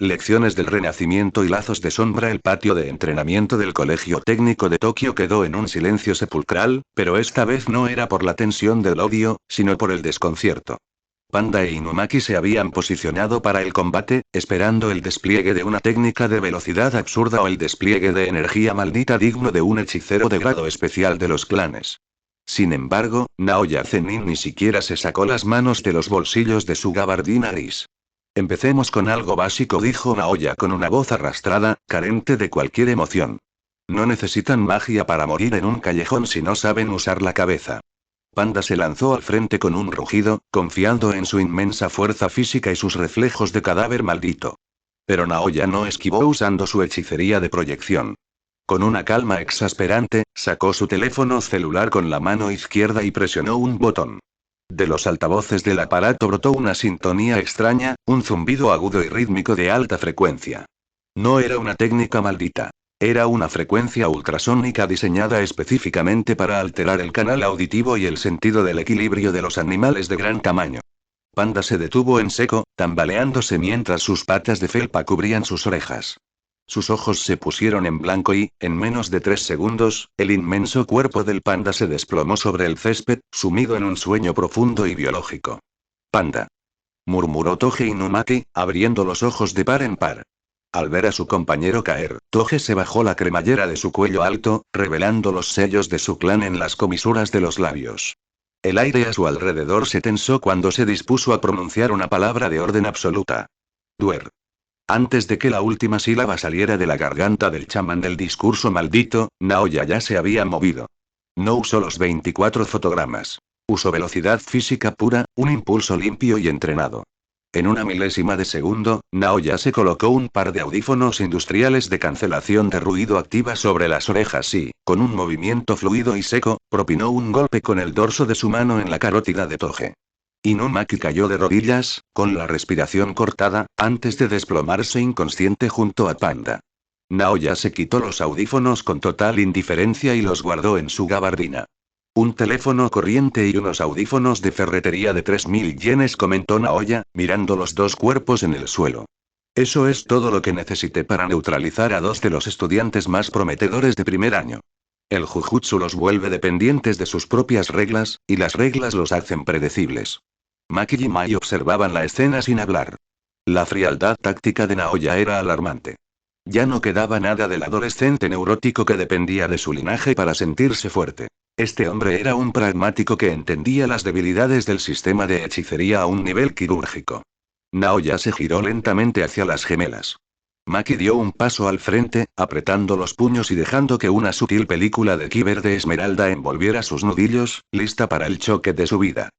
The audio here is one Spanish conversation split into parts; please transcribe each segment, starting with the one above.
Lecciones del Renacimiento y lazos de sombra. El patio de entrenamiento del Colegio Técnico de Tokio quedó en un silencio sepulcral, pero esta vez no era por la tensión del odio, sino por el desconcierto. Panda e Inumaki se habían posicionado para el combate, esperando el despliegue de una técnica de velocidad absurda o el despliegue de energía maldita digno de un hechicero de grado especial de los clanes. Sin embargo, Naoya Zenin ni siquiera se sacó las manos de los bolsillos de su gabardina gris. Empecemos con algo básico, dijo Naoya con una voz arrastrada, carente de cualquier emoción. No necesitan magia para morir en un callejón si no saben usar la cabeza. Panda se lanzó al frente con un rugido, confiando en su inmensa fuerza física y sus reflejos de cadáver maldito. Pero Naoya no esquivó usando su hechicería de proyección. Con una calma exasperante, sacó su teléfono celular con la mano izquierda y presionó un botón. De los altavoces del aparato brotó una sintonía extraña, un zumbido agudo y rítmico de alta frecuencia. No era una técnica maldita. Era una frecuencia ultrasónica diseñada específicamente para alterar el canal auditivo y el sentido del equilibrio de los animales de gran tamaño. Panda se detuvo en seco, tambaleándose mientras sus patas de felpa cubrían sus orejas. Sus ojos se pusieron en blanco y, en menos de 3 segundos, el inmenso cuerpo del panda se desplomó sobre el césped, sumido en un sueño profundo y biológico. Panda. Murmuró Toge Inumaki, abriendo los ojos de par en par. Al ver a su compañero caer, Toge se bajó la cremallera de su cuello alto, revelando los sellos de su clan en las comisuras de los labios. El aire a su alrededor se tensó cuando se dispuso a pronunciar una palabra de orden absoluta. Duer. Antes de que la última sílaba saliera de la garganta del chamán del discurso maldito, Naoya ya se había movido. No usó los 24 fotogramas. Usó velocidad física pura, un impulso limpio y entrenado. En una milésima de segundo, Naoya se colocó un par de audífonos industriales de cancelación de ruido activa sobre las orejas y, con un movimiento fluido y seco, propinó un golpe con el dorso de su mano en la carótida de Toge. Inumaki cayó de rodillas, con la respiración cortada, antes de desplomarse inconsciente junto a Panda. Naoya se quitó los audífonos con total indiferencia y los guardó en su gabardina. Un teléfono corriente y unos audífonos de ferretería de 3000 yenes, comentó Naoya, mirando los dos cuerpos en el suelo. Eso es todo lo que necesité para neutralizar a 2 de los estudiantes más prometedores de primer año. El Jujutsu los vuelve dependientes de sus propias reglas, y las reglas los hacen predecibles. Maki y Mai observaban la escena sin hablar. La frialdad táctica de Naoya era alarmante. Ya no quedaba nada del adolescente neurótico que dependía de su linaje para sentirse fuerte. Este hombre era un pragmático que entendía las debilidades del sistema de hechicería a un nivel quirúrgico. Naoya se giró lentamente hacia las gemelas. Maki dio un paso al frente, apretando los puños y dejando que una sutil película de ki verde esmeralda envolviera sus nudillos, lista para el choque de su vida.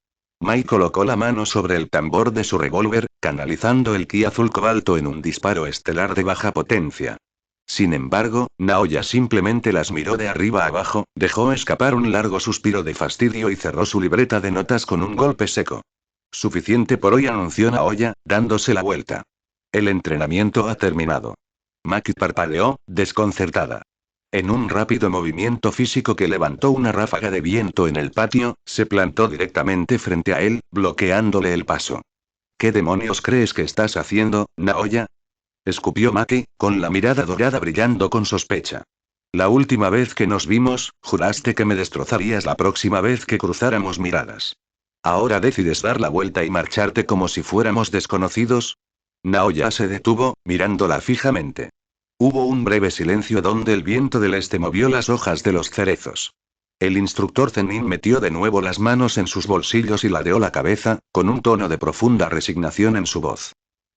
Mai colocó la mano sobre el tambor de su revólver, canalizando el ki azul cobalto en un disparo estelar de baja potencia. Sin embargo, Naoya simplemente las miró de arriba a abajo, dejó escapar un largo suspiro de fastidio y cerró su libreta de notas con un golpe seco. Suficiente por hoy, anunció Naoya, dándose la vuelta. El entrenamiento ha terminado. Maki parpadeó, desconcertada. En un rápido movimiento físico que levantó una ráfaga de viento en el patio, se plantó directamente frente a él, bloqueándole el paso. ¿Qué demonios crees que estás haciendo, Naoya? Escupió Maki, con la mirada dorada brillando con sospecha. La última vez que nos vimos, juraste que me destrozarías la próxima vez que cruzáramos miradas. ¿Ahora decides dar la vuelta y marcharte como si fuéramos desconocidos? Naoya se detuvo, mirándola fijamente. Hubo un breve silencio donde el viento del este movió las hojas de los cerezos. El instructor Zenin metió de nuevo las manos en sus bolsillos y ladeó la cabeza, con un tono de profunda resignación en su voz.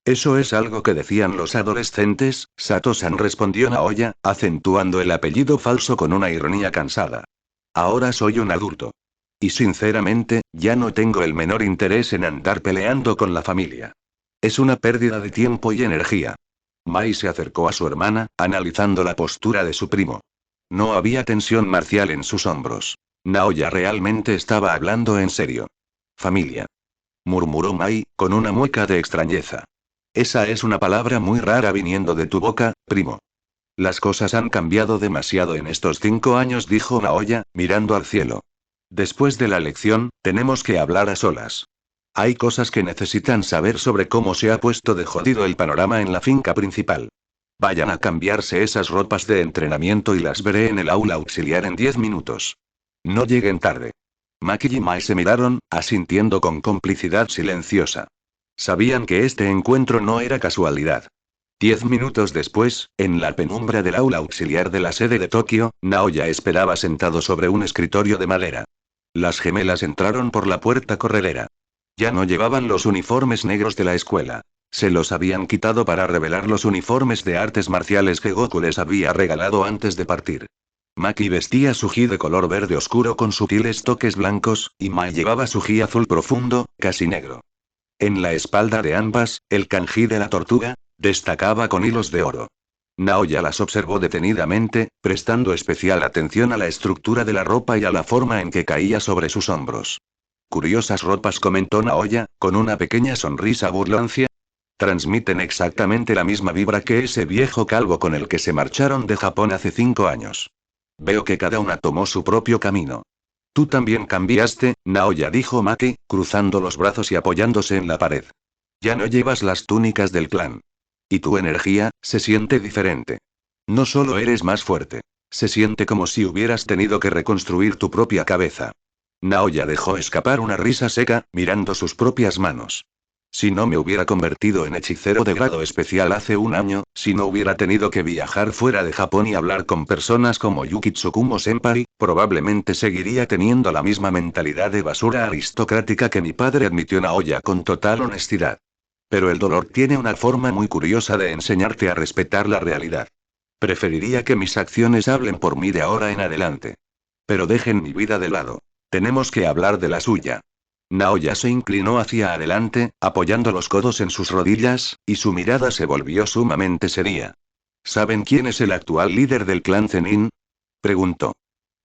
Eso es algo que decían los adolescentes, Sato-san, respondió Naoya, acentuando el apellido falso con una ironía cansada. Ahora soy un adulto. Y sinceramente, ya no tengo el menor interés en andar peleando con la familia. Es una pérdida de tiempo y energía. Mai se acercó a su hermana, analizando la postura de su primo. No había tensión marcial en sus hombros. Naoya realmente estaba hablando en serio. Familia. Murmuró Mai, con una mueca de extrañeza. Esa es una palabra muy rara viniendo de tu boca, primo. Las cosas han cambiado demasiado en estos 5 años, dijo Naoya, mirando al cielo. Después de la lección, tenemos que hablar a solas. Hay cosas que necesitan saber sobre cómo se ha puesto de jodido el panorama en la finca principal. Vayan a cambiarse esas ropas de entrenamiento y las veré en el aula auxiliar en 10 minutos. No lleguen tarde. Maki y Mai se miraron, asintiendo con complicidad silenciosa. Sabían que este encuentro no era casualidad. 10 minutos después, en la penumbra del aula auxiliar de la sede de Tokio, Naoya esperaba sentado sobre un escritorio de madera. Las gemelas entraron por la puerta corredera. Ya no llevaban los uniformes negros de la escuela. Se los habían quitado para revelar los uniformes de artes marciales que Goku les había regalado antes de partir. Maki vestía su gi de color verde oscuro con sutiles toques blancos, y Mai llevaba su gi azul profundo, casi negro. En la espalda de ambas, el kanji de la tortuga, destacaba con hilos de oro. Naoya las observó detenidamente, prestando especial atención a la estructura de la ropa y a la forma en que caía sobre sus hombros. Curiosas ropas, comentó Naoya, con una pequeña sonrisa burloncia. Transmiten exactamente la misma vibra que ese viejo calvo con el que se marcharon de Japón hace 5 años. Veo que cada una tomó su propio camino. Tú también cambiaste, Naoya, dijo Maki, cruzando los brazos y apoyándose en la pared. Ya no llevas las túnicas del clan. Y tu energía, se siente diferente. No solo eres más fuerte. Se siente como si hubieras tenido que reconstruir tu propia cabeza. Naoya dejó escapar una risa seca, mirando sus propias manos. Si no me hubiera convertido en hechicero de grado especial hace 1 año, si no hubiera tenido que viajar fuera de Japón y hablar con personas como Yuki Tsukumo Senpai, probablemente seguiría teniendo la misma mentalidad de basura aristocrática que mi padre, admitió Naoya con total honestidad. Pero el dolor tiene una forma muy curiosa de enseñarte a respetar la realidad. Preferiría que mis acciones hablen por mí de ahora en adelante. Pero dejen mi vida de lado. Tenemos que hablar de la suya. Naoya se inclinó hacia adelante, apoyando los codos en sus rodillas, y su mirada se volvió sumamente seria. ¿Saben quién es el actual líder del clan Zenin? Preguntó.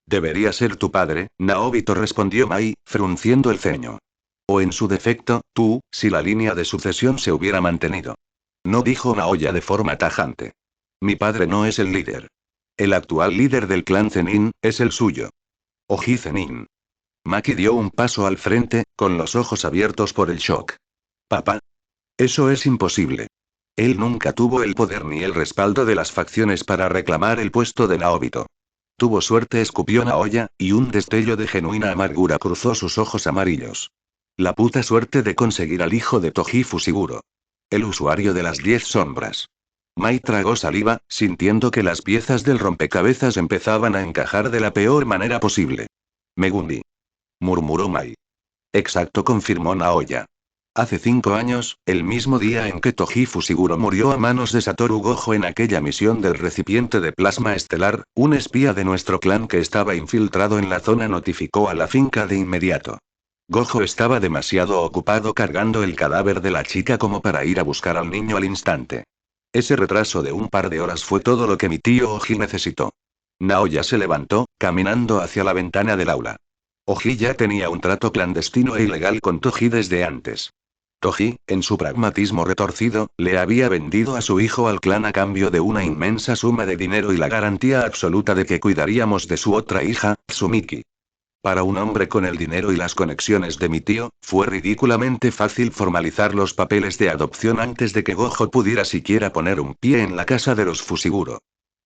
Debería ser tu padre, Naobito, respondió Mai, frunciendo el ceño. O en su defecto, tú, si la línea de sucesión se hubiera mantenido. No, dijo Naoya de forma tajante. Mi padre no es el líder. El actual líder del clan Zenin, es el suyo. Oji Zenin. Maki dio un paso al frente, con los ojos abiertos por el shock. Papá. Eso es imposible. Él nunca tuvo el poder ni el respaldo de las facciones para reclamar el puesto de Naobito. Tuvo suerte, escupió Naoya, y un destello de genuina amargura cruzó sus ojos amarillos. La puta suerte de conseguir al hijo de Toji Fushiguro. El usuario de las 10 sombras. Mai tragó saliva, sintiendo que las piezas del rompecabezas empezaban a encajar de la peor manera posible. Megumi. Murmuró Mai. Exacto, confirmó Naoya. Hace 5 años, el mismo día en que Toji Fushiguro murió a manos de Satoru Gojo en aquella misión del recipiente de plasma estelar, un espía de nuestro clan que estaba infiltrado en la zona notificó a la finca de inmediato. Gojo estaba demasiado ocupado cargando el cadáver de la chica como para ir a buscar al niño al instante. Ese retraso de un par de horas fue todo lo que mi tío Oji necesitó. Naoya se levantó, caminando hacia la ventana del aula. Oji ya tenía un trato clandestino e ilegal con Toji desde antes. Toji, en su pragmatismo retorcido, le había vendido a su hijo al clan a cambio de una inmensa suma de dinero y la garantía absoluta de que cuidaríamos de su otra hija, Tsumiki. Para un hombre con el dinero y las conexiones de mi tío, fue ridículamente fácil formalizar los papeles de adopción antes de que Gojo pudiera siquiera poner un pie en la casa de los Fushiguro.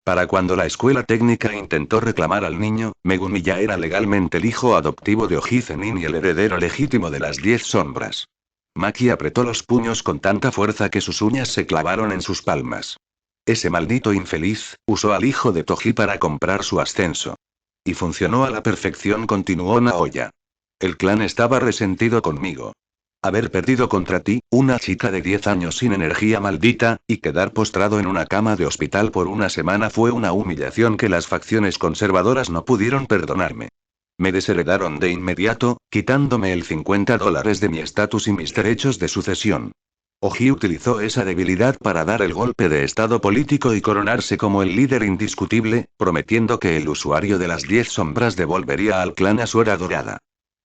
Para cuando la escuela técnica intentó reclamar al niño, Megumi ya era legalmente el hijo adoptivo de Oji Zenin y el heredero legítimo de las 10 sombras. Maki apretó los puños con tanta fuerza que sus uñas se clavaron en sus palmas. Ese maldito infeliz, usó al hijo de Toji para comprar su ascenso. Y funcionó a la perfección, continuó Naoya. El clan estaba resentido conmigo. Haber perdido contra ti, una chica de 10 años sin energía maldita, y quedar postrado en una cama de hospital por una semana fue una humillación que las facciones conservadoras no pudieron perdonarme. Me desheredaron de inmediato, quitándome el $50 de mi estatus y mis derechos de sucesión. Oji utilizó esa debilidad para dar el golpe de estado político y coronarse como el líder indiscutible, prometiendo que el usuario de las 10 sombras devolvería al clan a su era dorada.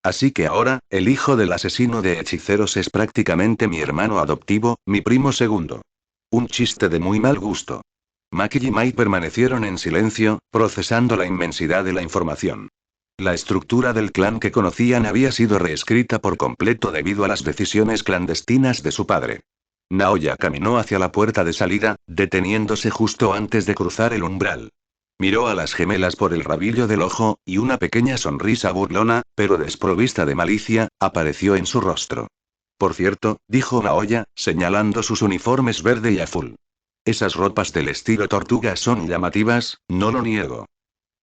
Así que ahora, el hijo del asesino de hechiceros es prácticamente mi hermano adoptivo, mi primo segundo. Un chiste de muy mal gusto. Maki y Mai permanecieron en silencio, procesando la inmensidad de la información. La estructura del clan que conocían había sido reescrita por completo debido a las decisiones clandestinas de su padre. Naoya caminó hacia la puerta de salida, deteniéndose justo antes de cruzar el umbral. Miró a las gemelas por el rabillo del ojo, y una pequeña sonrisa burlona, pero desprovista de malicia, apareció en su rostro. Por cierto, dijo Naoya, señalando sus uniformes verde y azul. Esas ropas del estilo tortuga son llamativas, no lo niego.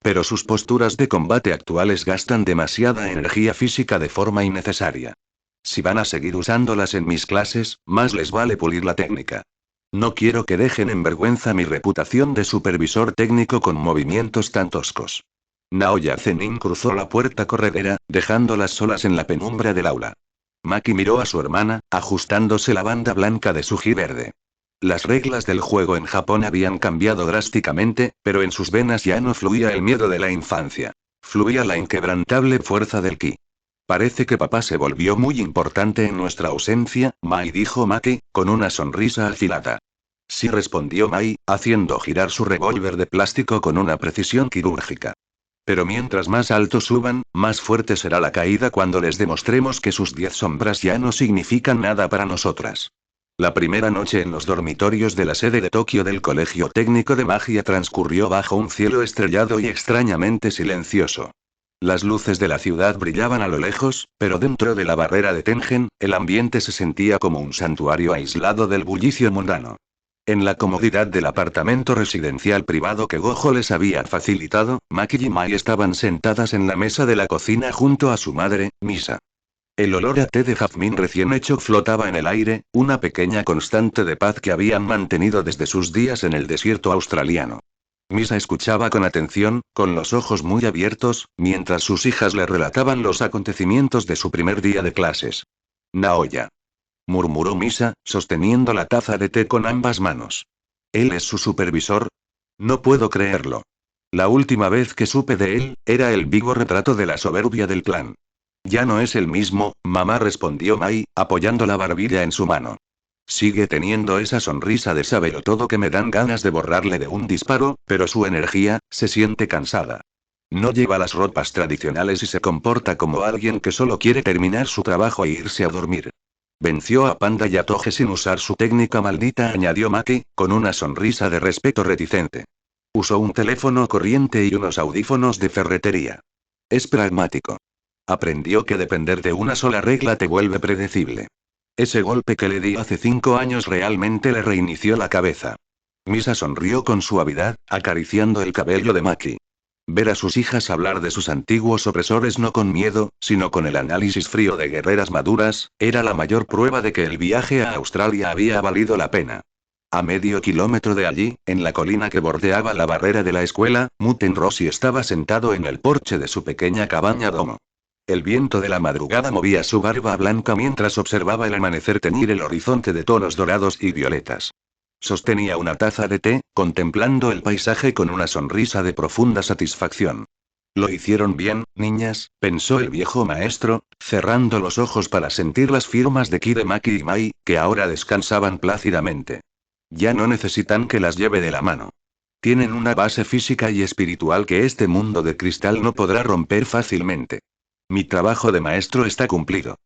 Pero sus posturas de combate actuales gastan demasiada energía física de forma innecesaria. Si van a seguir usándolas en mis clases, más les vale pulir la técnica. No quiero que dejen en vergüenza mi reputación de supervisor técnico con movimientos tan toscos. Naoya Zenin cruzó la puerta corredera, dejándolas solas en la penumbra del aula. Maki miró a su hermana, ajustándose la banda blanca de su gi verde. Las reglas del juego en Japón habían cambiado drásticamente, pero en sus venas ya no fluía el miedo de la infancia. Fluía la inquebrantable fuerza del ki. Parece que papá se volvió muy importante en nuestra ausencia, Mai, dijo Maki, con una sonrisa afilada. Sí, respondió Mai, haciendo girar su revólver de plástico con una precisión quirúrgica. Pero mientras más alto suban, más fuerte será la caída cuando les demostremos que sus 10 sombras ya no significan nada para nosotras. La primera noche en los dormitorios de la sede de Tokio del Colegio Técnico de Magia transcurrió bajo un cielo estrellado y extrañamente silencioso. Las luces de la ciudad brillaban a lo lejos, pero dentro de la barrera de Tengen, el ambiente se sentía como un santuario aislado del bullicio mundano. En la comodidad del apartamento residencial privado que Gojo les había facilitado, Maki y Mai estaban sentadas en la mesa de la cocina junto a su madre, Misa. El olor a té de jazmín recién hecho flotaba en el aire, una pequeña constante de paz que habían mantenido desde sus días en el desierto australiano. Misa escuchaba con atención, con los ojos muy abiertos, mientras sus hijas le relataban los acontecimientos de su primer día de clases. Naoya, murmuró Misa, sosteniendo la taza de té con ambas manos. ¿Él es su supervisor? No puedo creerlo. La última vez que supe de él, era el vivo retrato de la soberbia del clan. Ya no es el mismo, mamá, respondió Mai, apoyando la barbilla en su mano. Sigue teniendo esa sonrisa de sabelotodo que me dan ganas de borrarle de un disparo, pero su energía, se siente cansada. No lleva las ropas tradicionales y se comporta como alguien que solo quiere terminar su trabajo e irse a dormir. Venció a Panda y a Toge sin usar su técnica maldita, añadió Maki, con una sonrisa de respeto reticente. Usó un teléfono corriente y unos audífonos de ferretería. Es pragmático. Aprendió que depender de una sola regla te vuelve predecible. Ese golpe que le di hace 5 años realmente le reinició la cabeza. Misa sonrió con suavidad, acariciando el cabello de Maki. Ver a sus hijas hablar de sus antiguos opresores no con miedo, sino con el análisis frío de guerreras maduras, era la mayor prueba de que el viaje a Australia había valido la pena. A medio kilómetro de allí, en la colina que bordeaba la barrera de la escuela, Muten Rossi estaba sentado en el porche de su pequeña cabaña domo. El viento de la madrugada movía su barba blanca mientras observaba el amanecer teñir el horizonte de tonos dorados y violetas. Sostenía una taza de té, contemplando el paisaje con una sonrisa de profunda satisfacción. Lo hicieron bien, niñas, pensó el viejo maestro, cerrando los ojos para sentir las firmas de ki de Maki y Mai, que ahora descansaban plácidamente. Ya no necesitan que las lleve de la mano. Tienen una base física y espiritual que este mundo de cristal no podrá romper fácilmente. Mi trabajo de maestro está cumplido.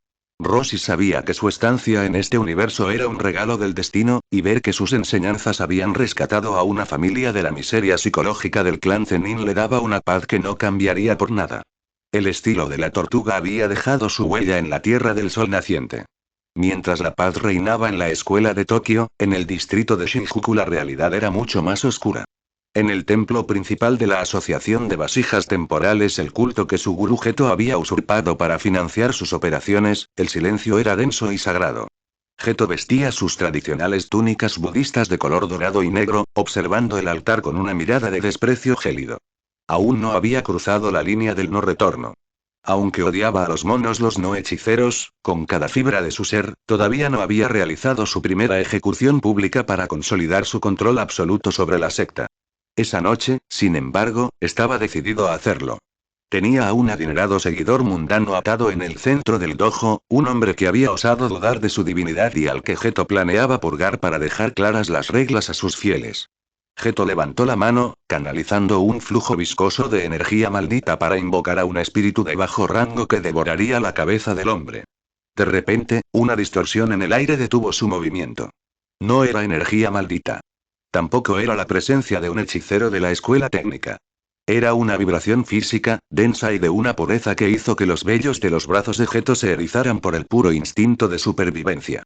Rossi sabía que su estancia en este universo era un regalo del destino, y ver que sus enseñanzas habían rescatado a una familia de la miseria psicológica del clan Zenin le daba una paz que no cambiaría por nada. El estilo de la tortuga había dejado su huella en la tierra del sol naciente. Mientras la paz reinaba en la escuela de Tokio, en el distrito de Shinjuku la realidad era mucho más oscura. En el templo principal de la Asociación de Vasijas Temporales, el culto que su gurú Geto había usurpado para financiar sus operaciones, el silencio era denso y sagrado. Geto vestía sus tradicionales túnicas budistas de color dorado y negro, observando el altar con una mirada de desprecio gélido. Aún no había cruzado la línea del no retorno. Aunque odiaba a los monos los no hechiceros, con cada fibra de su ser, todavía no había realizado su primera ejecución pública para consolidar su control absoluto sobre la secta. Esa noche, sin embargo, estaba decidido a hacerlo. Tenía a un adinerado seguidor mundano atado en el centro del dojo, un hombre que había osado dudar de su divinidad y al que Geto planeaba purgar para dejar claras las reglas a sus fieles. Geto levantó la mano, canalizando un flujo viscoso de energía maldita para invocar a un espíritu de bajo rango que devoraría la cabeza del hombre. De repente, una distorsión en el aire detuvo su movimiento. No era energía maldita. Tampoco era la presencia de un hechicero de la escuela técnica. Era una vibración física, densa y de una pureza que hizo que los vellos de los brazos de Geto se erizaran por el puro instinto de supervivencia.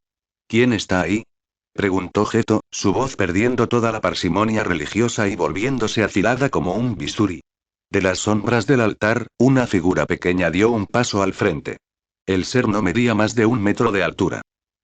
¿Quién está ahí?, preguntó Geto, su voz perdiendo toda la parsimonia religiosa y volviéndose afilada como un bisturí. De las sombras del altar, una figura pequeña dio un paso al frente. El ser no medía más de 1 metro de altura.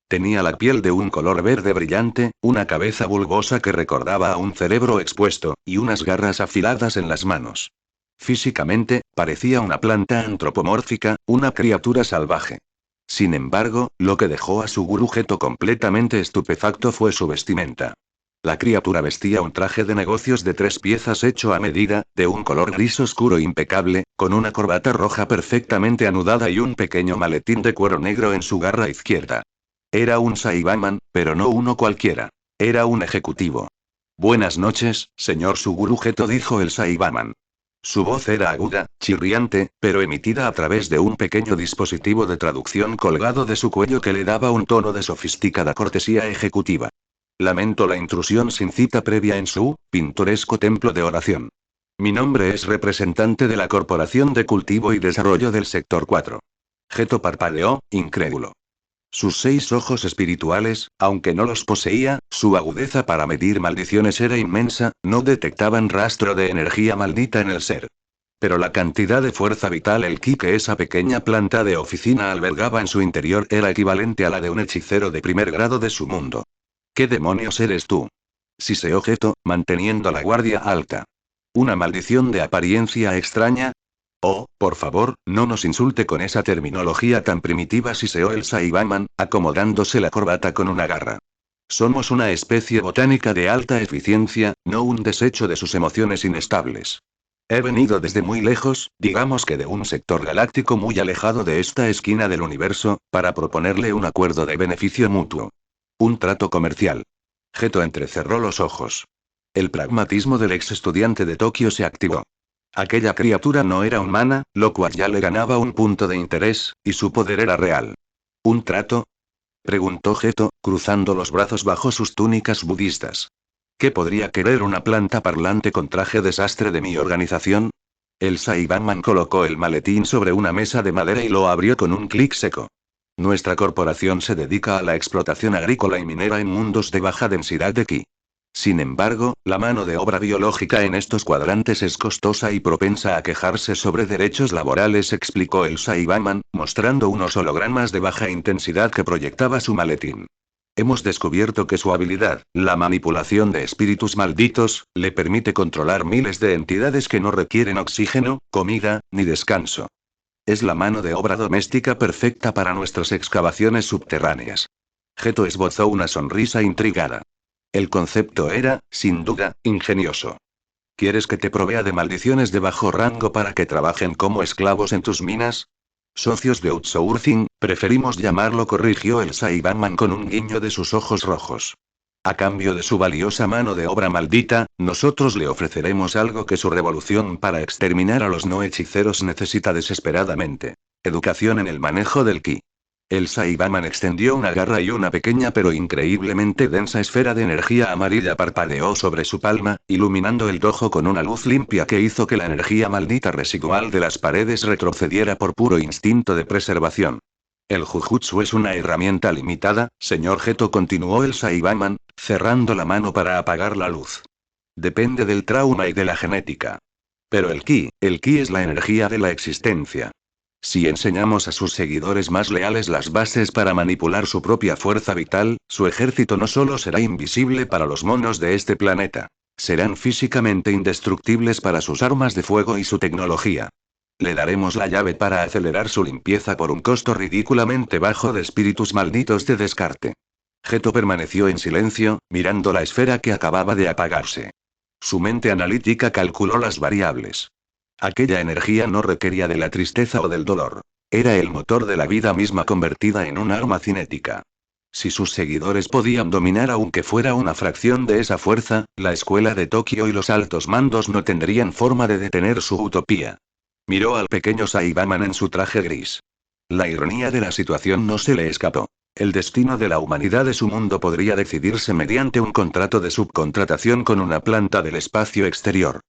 Tenía la piel de un color verde brillante, una cabeza bulbosa que recordaba a un cerebro expuesto, y unas garras afiladas en las manos. Físicamente, parecía una planta antropomórfica, una criatura salvaje. Sin embargo, lo que dejó a su gurú Geto completamente estupefacto fue su vestimenta. La criatura vestía un traje de negocios de 3 piezas hecho a medida, de un color gris oscuro impecable, con una corbata roja perfectamente anudada y un pequeño maletín de cuero negro en su garra izquierda. Era un Saibaman, pero no uno cualquiera. Era un ejecutivo. Buenas noches, señor Suguru Geto, dijo el Saibaman. Su voz era aguda, chirriante, pero emitida a través de un pequeño dispositivo de traducción colgado de su cuello que le daba un tono de sofisticada cortesía ejecutiva. Lamento la intrusión sin cita previa en su pintoresco templo de oración. Mi nombre es representante de la Corporación de Cultivo y Desarrollo del Sector 4. Geto parpadeó, incrédulo. Sus 6 ojos espirituales, aunque no los poseía, su agudeza para medir maldiciones era inmensa, no detectaban rastro de energía maldita en el ser. Pero la cantidad de fuerza vital, el ki que esa pequeña planta de oficina albergaba en su interior era equivalente a la de un hechicero de primer grado de su mundo. ¿Qué demonios eres tú?, siseó Geto, manteniendo la guardia alta. ¿Una maldición de apariencia extraña? Oh, por favor, no nos insulte con esa terminología tan primitiva, siseó el Saibaman, acomodándose la corbata con una garra. Somos una especie botánica de alta eficiencia, no un desecho de sus emociones inestables. He venido desde muy lejos, digamos que de un sector galáctico muy alejado de esta esquina del universo, para proponerle un acuerdo de beneficio mutuo. Un trato comercial. Geto entrecerró los ojos. El pragmatismo del ex estudiante de Tokio se activó. Aquella criatura no era humana, lo cual ya le ganaba un punto de interés, y su poder era real. ¿Un trato?, preguntó Geto, cruzando los brazos bajo sus túnicas budistas. ¿Qué podría querer una planta parlante con traje desastre de mi organización? El Saibaman colocó el maletín sobre una mesa de madera y lo abrió con un clic seco. Nuestra corporación se dedica a la explotación agrícola y minera en mundos de baja densidad de ki. Sin embargo, la mano de obra biológica en estos cuadrantes es costosa y propensa a quejarse sobre derechos laborales, explicó el Saibaman, mostrando unos hologramas de baja intensidad que proyectaba su maletín. Hemos descubierto que su habilidad, la manipulación de espíritus malditos, le permite controlar miles de entidades que no requieren oxígeno, comida, ni descanso. Es la mano de obra doméstica perfecta para nuestras excavaciones subterráneas. Geto esbozó una sonrisa intrigada. El concepto era, sin duda, ingenioso. ¿Quieres que te provea de maldiciones de bajo rango para que trabajen como esclavos en tus minas? Socios de outsourcing, preferimos llamarlo, corrigió el Saibaman con un guiño de sus ojos rojos. A cambio de su valiosa mano de obra maldita, nosotros le ofreceremos algo que su revolución para exterminar a los no hechiceros necesita desesperadamente. Educación en el manejo del ki. El Saibaman extendió una garra y una pequeña pero increíblemente densa esfera de energía amarilla parpadeó sobre su palma, iluminando el dojo con una luz limpia que hizo que la energía maldita residual de las paredes retrocediera por puro instinto de preservación. El Jujutsu es una herramienta limitada, señor Geto, continuó el Saibaman, cerrando la mano para apagar la luz. Depende del trauma y de la genética. Pero el ki es la energía de la existencia. Si enseñamos a sus seguidores más leales las bases para manipular su propia fuerza vital, su ejército no solo será invisible para los monos de este planeta. Serán físicamente indestructibles para sus armas de fuego y su tecnología. Le daremos la llave para acelerar su limpieza por un costo ridículamente bajo de espíritus malditos de descarte. Geto permaneció en silencio, mirando la esfera que acababa de apagarse. Su mente analítica calculó las variables. Aquella energía no requería de la tristeza o del dolor. Era el motor de la vida misma convertida en un arma cinética. Si sus seguidores podían dominar aunque fuera una fracción de esa fuerza, la escuela de Tokio y los altos mandos no tendrían forma de detener su utopía. Miró al pequeño Saibaman en su traje gris. La ironía de la situación no se le escapó. El destino de la humanidad de su mundo podría decidirse mediante un contrato de subcontratación con una planta del espacio exterior.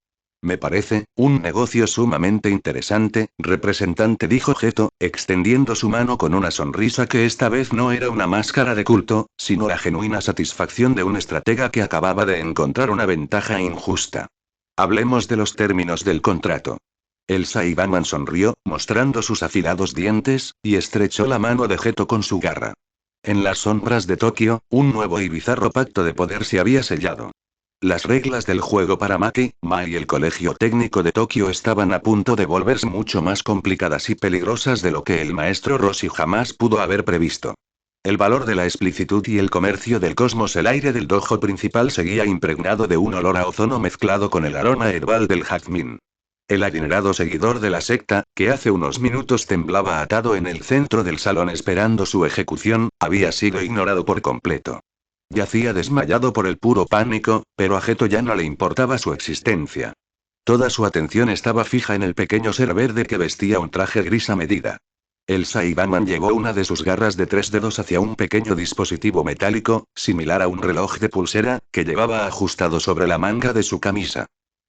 Me parece, un negocio sumamente interesante, representante, dijo Geto, extendiendo su mano con una sonrisa que esta vez no era una máscara de culto, sino la genuina satisfacción de un estratega que acababa de encontrar una ventaja injusta. Hablemos de los términos del contrato. El Saibaman sonrió, mostrando sus afilados dientes, y estrechó la mano de Geto con su garra. En las sombras de Tokio, un nuevo y bizarro pacto de poder se había sellado. Las reglas del juego para Maki, Ma y el Colegio Técnico de Tokio estaban a punto de volverse mucho más complicadas y peligrosas de lo que el maestro Rossi jamás pudo haber previsto. El valor de la explicitud y el comercio del cosmos. El aire del dojo principal seguía impregnado de un olor a ozono mezclado con el aroma herbal del jazmín. El adinerado seguidor de la secta, que hace unos minutos temblaba atado en el centro del salón esperando su ejecución, había sido ignorado por completo. Yacía desmayado por el puro pánico, pero a Geto ya no le importaba su existencia. Toda su atención estaba fija en el pequeño ser verde que vestía un traje gris a medida. El Saibaman llevó una de sus garras de 3 dedos hacia un pequeño dispositivo metálico, similar a un reloj de pulsera, que llevaba ajustado sobre la manga de su camisa.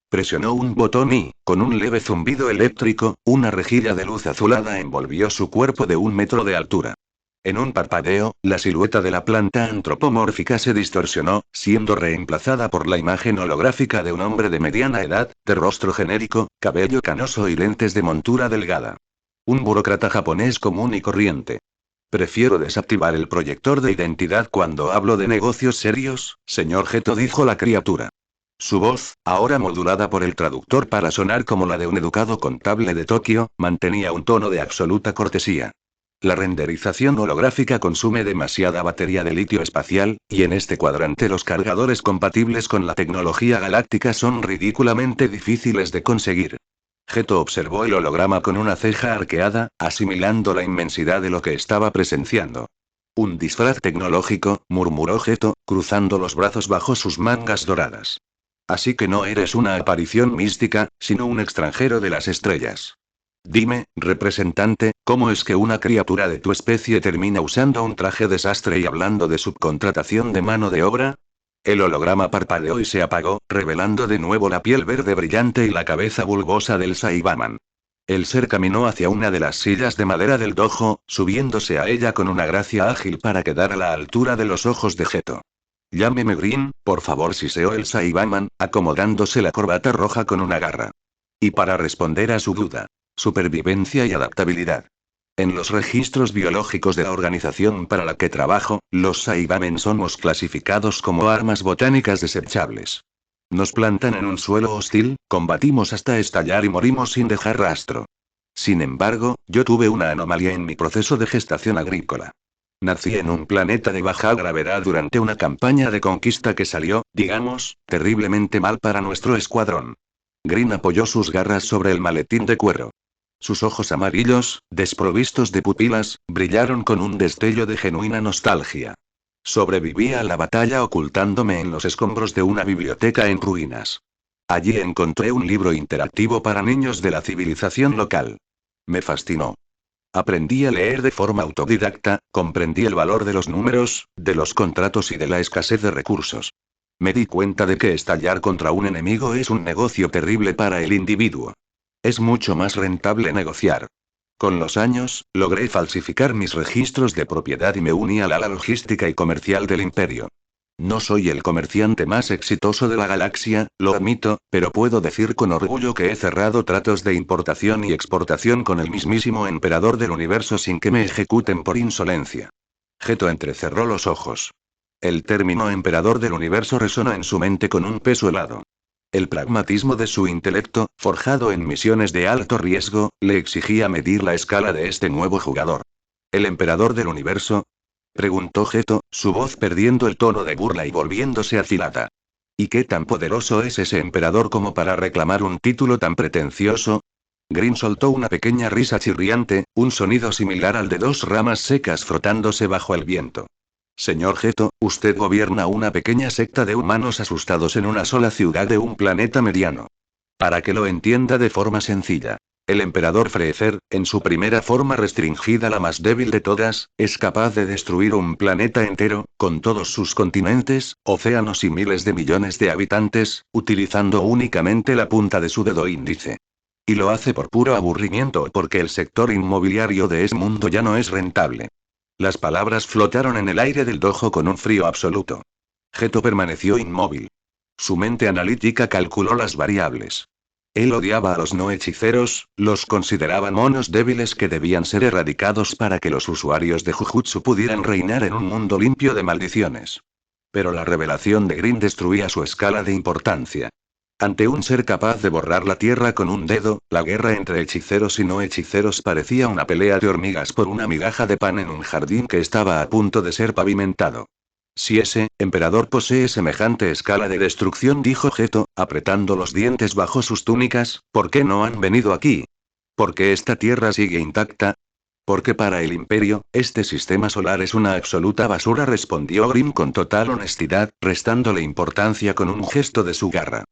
Presionó un botón y, con un leve zumbido eléctrico, una rejilla de luz azulada envolvió su cuerpo de 1 metro de altura. En un parpadeo, la silueta de la planta antropomórfica se distorsionó, siendo reemplazada por la imagen holográfica de un hombre de mediana edad, de rostro genérico, cabello canoso y lentes de montura delgada. Un burócrata japonés común y corriente. Prefiero desactivar el proyector de identidad cuando hablo de negocios serios, señor Geto, dijo la criatura. Su voz, ahora modulada por el traductor para sonar como la de un educado contable de Tokio, mantenía un tono de absoluta cortesía. La renderización holográfica consume demasiada batería de litio espacial, y en este cuadrante los cargadores compatibles con la tecnología galáctica son ridículamente difíciles de conseguir. Geto observó el holograma con una ceja arqueada, asimilando la inmensidad de lo que estaba presenciando. Un disfraz tecnológico, murmuró Geto, cruzando los brazos bajo sus mangas doradas. Así que no eres una aparición mística, sino un extranjero de las estrellas. Dime, representante, ¿cómo es que una criatura de tu especie termina usando un traje desastre y hablando de subcontratación de mano de obra? El holograma parpadeó y se apagó, revelando de nuevo la piel verde brillante y la cabeza bulbosa del Saibaman. El ser caminó hacia una de las sillas de madera del dojo, subiéndose a ella con una gracia ágil para quedar a la altura de los ojos de Geto. Llámeme Green, por favor, siseó el Saibaman, acomodándose la corbata roja con una garra. Y para responder a su duda. Supervivencia y adaptabilidad. En los registros biológicos de la organización para la que trabajo, los Saibamen somos clasificados como armas botánicas desechables. Nos plantan en un suelo hostil, combatimos hasta estallar y morimos sin dejar rastro. Sin embargo, yo tuve una anomalía en mi proceso de gestación agrícola. Nací en un planeta de baja gravedad durante una campaña de conquista que salió, digamos, terriblemente mal para nuestro escuadrón. Green apoyó sus garras sobre el maletín de cuero. Sus ojos amarillos, desprovistos de pupilas, brillaron con un destello de genuina nostalgia. Sobreviví a la batalla ocultándome en los escombros de una biblioteca en ruinas. Allí encontré un libro interactivo para niños de la civilización local. Me fascinó. Aprendí a leer de forma autodidacta, comprendí el valor de los números, de los contratos y de la escasez de recursos. Me di cuenta de que estallar contra un enemigo es un negocio terrible para el individuo. Es mucho más rentable negociar. Con los años, logré falsificar mis registros de propiedad y me uní a la ala logística y comercial del imperio. No soy el comerciante más exitoso de la galaxia, lo admito, pero puedo decir con orgullo que he cerrado tratos de importación y exportación con el mismísimo emperador del universo sin que me ejecuten por insolencia. Geto entrecerró los ojos. El término emperador del universo resonó en su mente con un peso helado. El pragmatismo de su intelecto, forjado en misiones de alto riesgo, le exigía medir la escala de este nuevo jugador. ¿El emperador del universo? Preguntó Geto, su voz perdiendo el tono de burla y volviéndose afilada. ¿Y qué tan poderoso es ese emperador como para reclamar un título tan pretencioso? Green soltó una pequeña risa chirriante, un sonido similar al de 2 ramas secas frotándose bajo el viento. Señor Geto, usted gobierna una pequeña secta de humanos asustados en una sola ciudad de un planeta mediano. Para que lo entienda de forma sencilla. El emperador Freezer, en su primera forma restringida, la más débil de todas, es capaz de destruir un planeta entero, con todos sus continentes, océanos y miles de millones de habitantes, utilizando únicamente la punta de su dedo índice. Y lo hace por puro aburrimiento o porque el sector inmobiliario de ese mundo ya no es rentable. Las palabras flotaron en el aire del dojo con un frío absoluto. Geto permaneció inmóvil. Su mente analítica calculó las variables. Él odiaba a los no hechiceros, los consideraba monos débiles que debían ser erradicados para que los usuarios de Jujutsu pudieran reinar en un mundo limpio de maldiciones. Pero la revelación de Green destruía su escala de importancia. Ante un ser capaz de borrar la tierra con un dedo, la guerra entre hechiceros y no hechiceros parecía una pelea de hormigas por una migaja de pan en un jardín que estaba a punto de ser pavimentado. Si ese emperador posee semejante escala de destrucción, dijo Geto, apretando los dientes bajo sus túnicas, ¿por qué no han venido aquí? ¿Por qué esta tierra sigue intacta? Porque para el imperio, este sistema solar es una absoluta basura, respondió Grimm con total honestidad, restándole importancia con un gesto de su garra.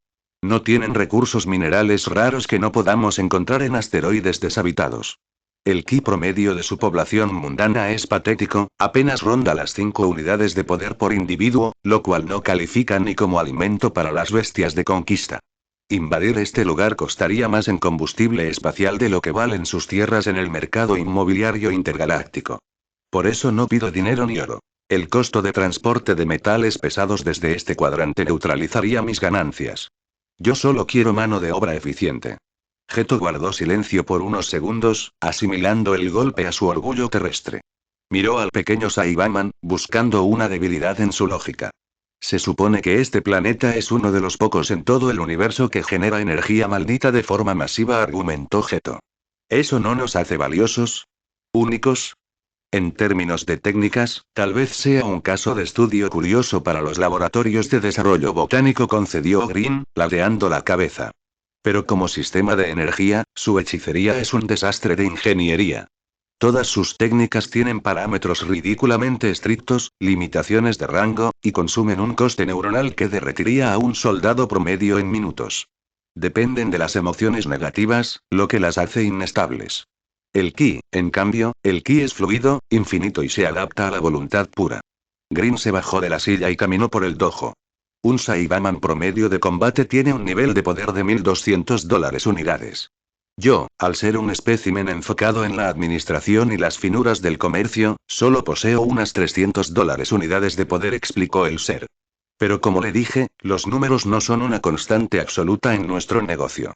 No tienen recursos minerales raros que no podamos encontrar en asteroides deshabitados. El ki promedio de su población mundana es patético, apenas ronda las 5 unidades de poder por individuo, lo cual no califica ni como alimento para las bestias de conquista. Invadir este lugar costaría más en combustible espacial de lo que valen sus tierras en el mercado inmobiliario intergaláctico. Por eso no pido dinero ni oro. El costo de transporte de metales pesados desde este cuadrante neutralizaría mis ganancias. Yo solo quiero mano de obra eficiente. Geto guardó silencio por unos segundos, asimilando el golpe a su orgullo terrestre. Miró al pequeño Saibaman, buscando una debilidad en su lógica. Se supone que este planeta es uno de los pocos en todo el universo que genera energía maldita de forma masiva, argumentó Geto. ¿Eso no nos hace valiosos? ¿Únicos? En términos de técnicas, tal vez sea un caso de estudio curioso para los laboratorios de desarrollo botánico, concedió Green, ladeando la cabeza. Pero como sistema de energía, su hechicería es un desastre de ingeniería. Todas sus técnicas tienen parámetros ridículamente estrictos, limitaciones de rango, y consumen un coste neuronal que derretiría a un soldado promedio en minutos. Dependen de las emociones negativas, lo que las hace inestables. El ki, en cambio, el ki es fluido, infinito y se adapta a la voluntad pura. Green se bajó de la silla y caminó por el dojo. Un Saibaman promedio de combate tiene un nivel de poder de $1.200 unidades. Yo, al ser un espécimen enfocado en la administración y las finuras del comercio, solo poseo unas $300 unidades de poder, explicó el ser. Pero como le dije, los números no son una constante absoluta en nuestro negocio.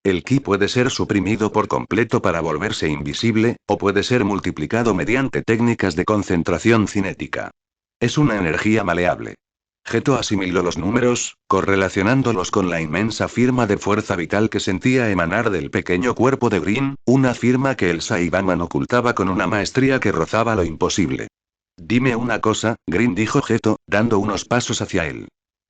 El ki puede ser suprimido por completo para volverse invisible, o puede ser multiplicado mediante técnicas de concentración cinética. Es una energía maleable. Geto asimiló los números, correlacionándolos con la inmensa firma de fuerza vital que sentía emanar del pequeño cuerpo de Green, una firma que el Saibaman ocultaba con una maestría que rozaba lo imposible. Dime una cosa, Green, dijo Geto, dando unos pasos hacia él.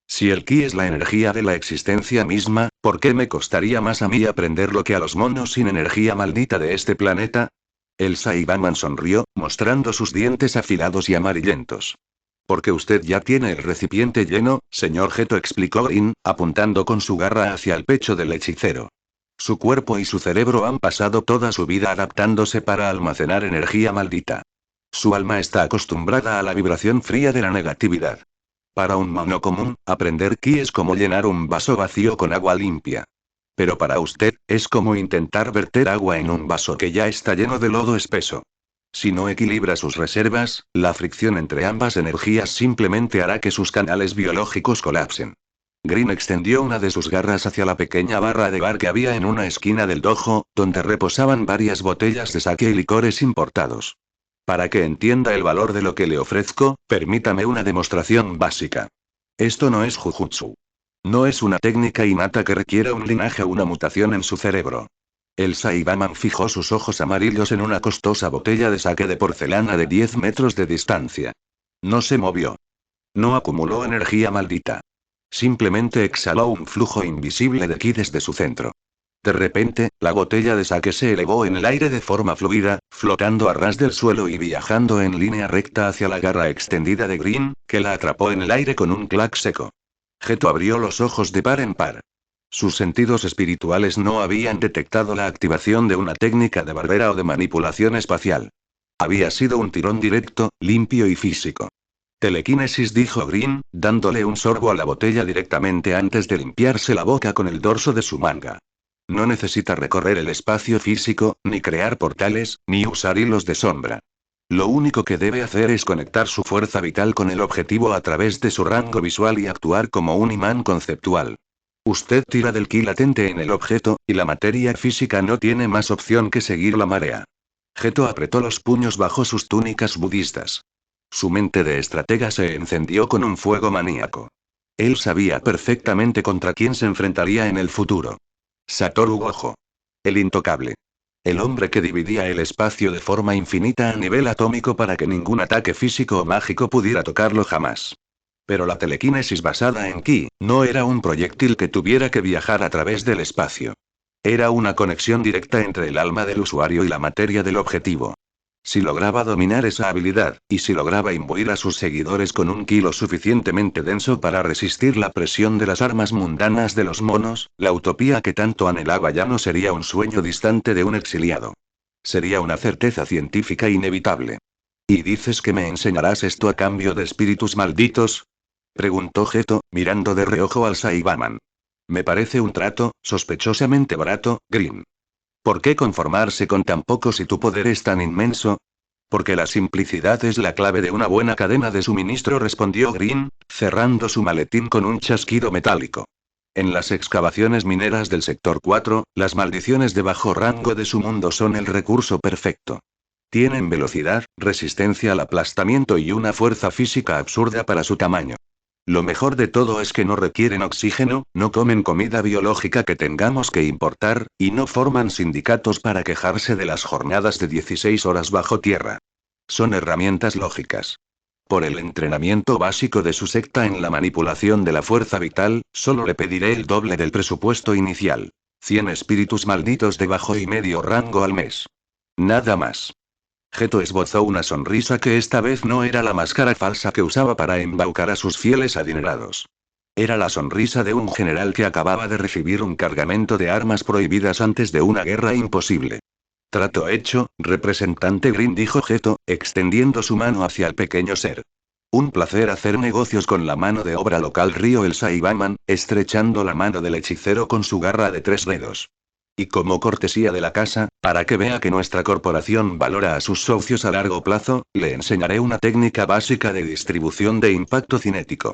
Si el ki es la energía de la existencia misma, ¿por qué me costaría más a mí aprenderlo que a los monos sin energía maldita de este planeta? El Saibaman sonrió, mostrando sus dientes afilados y amarillentos. Porque usted ya tiene el recipiente lleno, señor Geto, explicó Green, apuntando con su garra hacia el pecho del hechicero. Su cuerpo y su cerebro han pasado toda su vida adaptándose para almacenar energía maldita. Su alma está acostumbrada a la vibración fría de la negatividad. Para un mono común, aprender ki es como llenar un vaso vacío con agua limpia. Pero para usted, es como intentar verter agua en un vaso que ya está lleno de lodo espeso. Si no equilibra sus reservas, la fricción entre ambas energías simplemente hará que sus canales biológicos colapsen. Green extendió una de sus garras hacia la pequeña barra de bar que había en una esquina del dojo, donde reposaban varias botellas de sake y licores importados. Para que entienda el valor de lo que le ofrezco, permítame una demostración básica. Esto no es Jujutsu. No es una técnica innata que requiera un linaje o una mutación en su cerebro. El Saibaman fijó sus ojos amarillos en una costosa botella de sake de porcelana de 10 metros de distancia. No se movió. No acumuló energía maldita. Simplemente exhaló un flujo invisible de ki desde su centro. De repente, la botella de sake se elevó en el aire de forma fluida, flotando a ras del suelo y viajando en línea recta hacia la garra extendida de Green, que la atrapó en el aire con un clac seco. Geto abrió los ojos de par en par. Sus sentidos espirituales no habían detectado la activación de una técnica de barrera o de manipulación espacial. Había sido un tirón directo, limpio y físico. Telequinesis, dijo Green, dándole un sorbo a la botella directamente antes de limpiarse la boca con el dorso de su manga. No necesita recorrer el espacio físico, ni crear portales, ni usar hilos de sombra. Lo único que debe hacer es conectar su fuerza vital con el objetivo a través de su rango visual y actuar como un imán conceptual. Usted tira del ki latente en el objeto, y la materia física no tiene más opción que seguir la marea. Geto apretó los puños bajo sus túnicas budistas. Su mente de estratega se encendió con un fuego maníaco. Él sabía perfectamente contra quién se enfrentaría en el futuro. Satoru Gojo. El intocable. El hombre que dividía el espacio de forma infinita a nivel atómico para que ningún ataque físico o mágico pudiera tocarlo jamás. Pero la telequinesis basada en ki, no era un proyectil que tuviera que viajar a través del espacio. Era una conexión directa entre el alma del usuario y la materia del objetivo. Si lograba dominar esa habilidad, y si lograba imbuir a sus seguidores con un ki lo suficientemente denso para resistir la presión de las armas mundanas de los monos, la utopía que tanto anhelaba ya no sería un sueño distante de un exiliado. Sería una certeza científica inevitable. ¿Y dices que me enseñarás esto a cambio de espíritus malditos? Preguntó Geto, mirando de reojo al Saibaman. Me parece un trato, sospechosamente barato, Green. ¿Por qué conformarse con tan poco si tu poder es tan inmenso? Porque la simplicidad es la clave de una buena cadena de suministro, respondió Green, cerrando su maletín con un chasquido metálico. En las excavaciones mineras del sector 4, las maldiciones de bajo rango de su mundo son el recurso perfecto. Tienen velocidad, resistencia al aplastamiento y una fuerza física absurda para su tamaño. Lo mejor de todo es que no requieren oxígeno, no comen comida biológica que tengamos que importar, y no forman sindicatos para quejarse de las jornadas de 16 horas bajo tierra. Son herramientas lógicas. Por el entrenamiento básico de su secta en la manipulación de la fuerza vital, solo le pediré el doble del presupuesto inicial. 100 espíritus malditos de bajo y medio rango al mes. Nada más. Geto esbozó una sonrisa que esta vez no era la máscara falsa que usaba para embaucar a sus fieles adinerados. Era la sonrisa de un general que acababa de recibir un cargamento de armas prohibidas antes de una guerra imposible. Trato hecho, representante Green, dijo Geto, extendiendo su mano hacia el pequeño ser. Un placer hacer negocios con la mano de obra local, rió el Saibaman, estrechando la mano del hechicero con su garra de 3 dedos. Y como cortesía de la casa, para que vea que nuestra corporación valora a sus socios a largo plazo, le enseñaré una técnica básica de distribución de impacto cinético.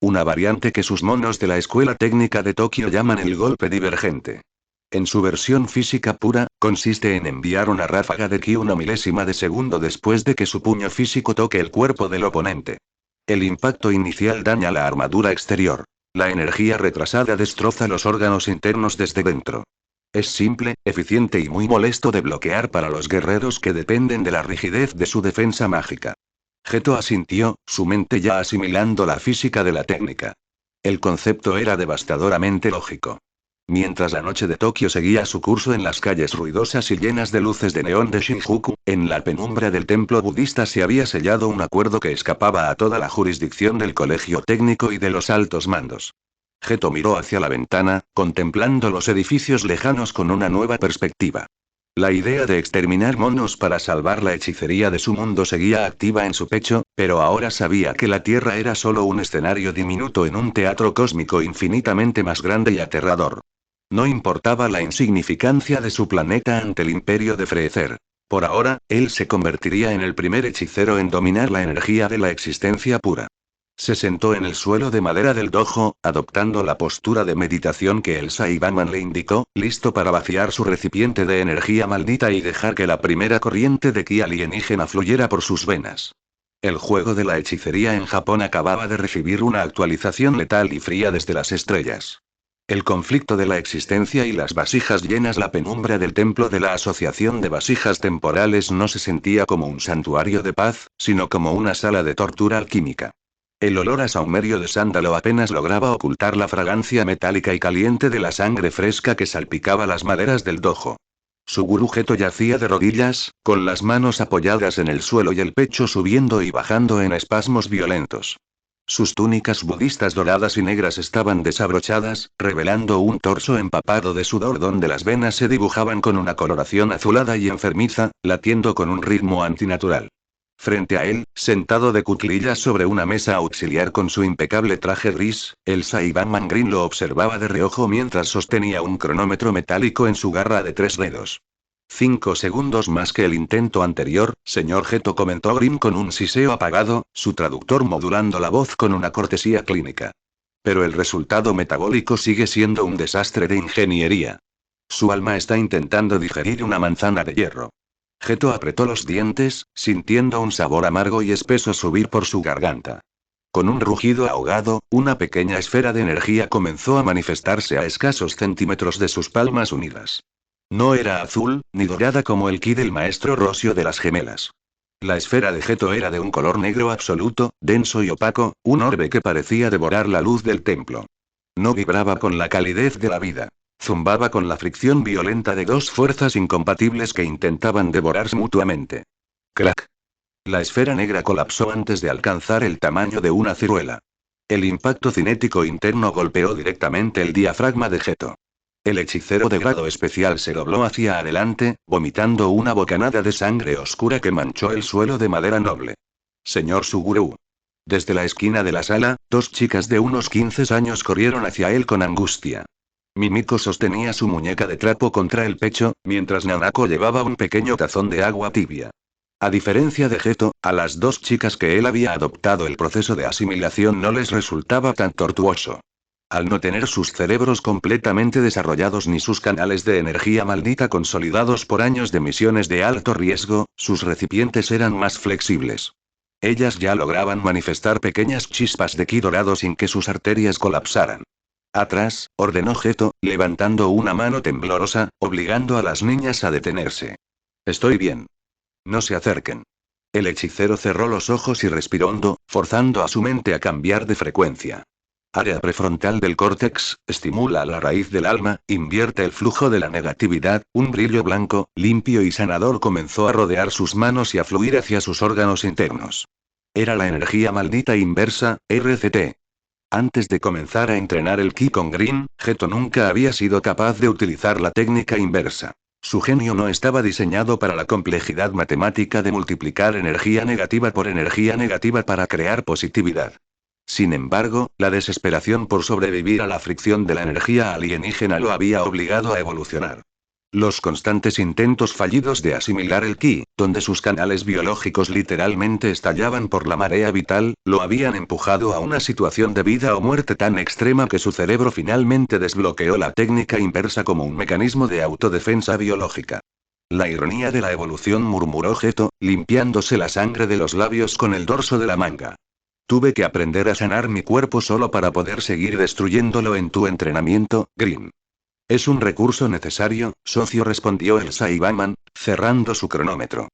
Una variante que sus monos de la Escuela Técnica de Tokio llaman el golpe divergente. En su versión física pura, consiste en enviar una ráfaga de ki una milésima de segundo después de que su puño físico toque el cuerpo del oponente. El impacto inicial daña la armadura exterior. La energía retrasada destroza los órganos internos desde dentro. Es simple, eficiente y muy molesto de bloquear para los guerreros que dependen de la rigidez de su defensa mágica. Geto asintió, su mente ya asimilando la física de la técnica. El concepto era devastadoramente lógico. Mientras la noche de Tokio seguía su curso en las calles ruidosas y llenas de luces de neón de Shinjuku, en la penumbra del templo budista se había sellado un acuerdo que escapaba a toda la jurisdicción del colegio técnico y de los altos mandos. Geto miró hacia la ventana, contemplando los edificios lejanos con una nueva perspectiva. La idea de exterminar monos para salvar la hechicería de su mundo seguía activa en su pecho, pero ahora sabía que la Tierra era solo un escenario diminuto en un teatro cósmico infinitamente más grande y aterrador. No importaba la insignificancia de su planeta ante el imperio de Freezer. Por ahora, él se convertiría en el primer hechicero en dominar la energía de la existencia pura. Se sentó en el suelo de madera del dojo, adoptando la postura de meditación que el Saibaman le indicó, listo para vaciar su recipiente de energía maldita y dejar que la primera corriente de ki alienígena fluyera por sus venas. El juego de la hechicería en Japón acababa de recibir una actualización letal y fría desde las estrellas. El conflicto de la existencia y las vasijas llenas. La penumbra del templo de la Asociación de Vasijas Temporales no se sentía como un santuario de paz, sino como una sala de tortura alquímica. El olor a saumerio de sándalo apenas lograba ocultar la fragancia metálica y caliente de la sangre fresca que salpicaba las maderas del dojo. Suguru Geto yacía de rodillas, con las manos apoyadas en el suelo y el pecho subiendo y bajando en espasmos violentos. Sus túnicas budistas doradas y negras estaban desabrochadas, revelando un torso empapado de sudor donde las venas se dibujaban con una coloración azulada y enfermiza, latiendo con un ritmo antinatural. Frente a él, sentado de cuclillas sobre una mesa auxiliar con su impecable traje gris, el Saibaman Green lo observaba de reojo mientras sostenía un cronómetro metálico en su garra de 3 dedos. 5 segundos más que el intento anterior, señor Geto, comentó Green con un siseo apagado, su traductor modulando la voz con una cortesía clínica. Pero el resultado metabólico sigue siendo un desastre de ingeniería. Su alma está intentando digerir una manzana de hierro. Geto apretó los dientes, sintiendo un sabor amargo y espeso subir por su garganta. Con un rugido ahogado, una pequeña esfera de energía comenzó a manifestarse a escasos centímetros de sus palmas unidas. No era azul, ni dorada como el ki del maestro Rosio de las gemelas. La esfera de Geto era de un color negro absoluto, denso y opaco, un orbe que parecía devorar la luz del templo. No vibraba con la calidez de la vida. Zumbaba con la fricción violenta de dos fuerzas incompatibles que intentaban devorarse mutuamente. ¡Crack! La esfera negra colapsó antes de alcanzar el tamaño de una ciruela. El impacto cinético interno golpeó directamente el diafragma de Geto. El hechicero de grado especial se dobló hacia adelante, vomitando una bocanada de sangre oscura que manchó el suelo de madera noble. Señor Suguru. Desde la esquina de la sala, 2 chicas de unos 15 años corrieron hacia él con angustia. Mimiko sostenía su muñeca de trapo contra el pecho, mientras Nanako llevaba un pequeño tazón de agua tibia. A diferencia de Geto, a las 2 chicas que él había adoptado el proceso de asimilación no les resultaba tan tortuoso. Al no tener sus cerebros completamente desarrollados ni sus canales de energía maldita consolidados por años de misiones de alto riesgo, sus recipientes eran más flexibles. Ellas ya lograban manifestar pequeñas chispas de ki dorado sin que sus arterias colapsaran. Atrás, ordenó Geto, levantando una mano temblorosa, obligando a las niñas a detenerse. Estoy bien. No se acerquen. El hechicero cerró los ojos y respiró hondo, forzando a su mente a cambiar de frecuencia. Área prefrontal del córtex, estimula la raíz del alma, invierte el flujo de la negatividad, un brillo blanco, limpio y sanador comenzó a rodear sus manos y a fluir hacia sus órganos internos. Era la energía maldita inversa, RCT. Antes de comenzar a entrenar el ki con Green, Geto nunca había sido capaz de utilizar la técnica inversa. Su genio no estaba diseñado para la complejidad matemática de multiplicar energía negativa por energía negativa para crear positividad. Sin embargo, la desesperación por sobrevivir a la fricción de la energía alienígena lo había obligado a evolucionar. Los constantes intentos fallidos de asimilar el ki, donde sus canales biológicos literalmente estallaban por la marea vital, lo habían empujado a una situación de vida o muerte tan extrema que su cerebro finalmente desbloqueó la técnica inversa como un mecanismo de autodefensa biológica. La ironía de la evolución, murmuró Geto, limpiándose la sangre de los labios con el dorso de la manga. Tuve que aprender a sanar mi cuerpo solo para poder seguir destruyéndolo en tu entrenamiento, Green. Es un recurso necesario, socio, respondió el Saibaman, cerrando su cronómetro.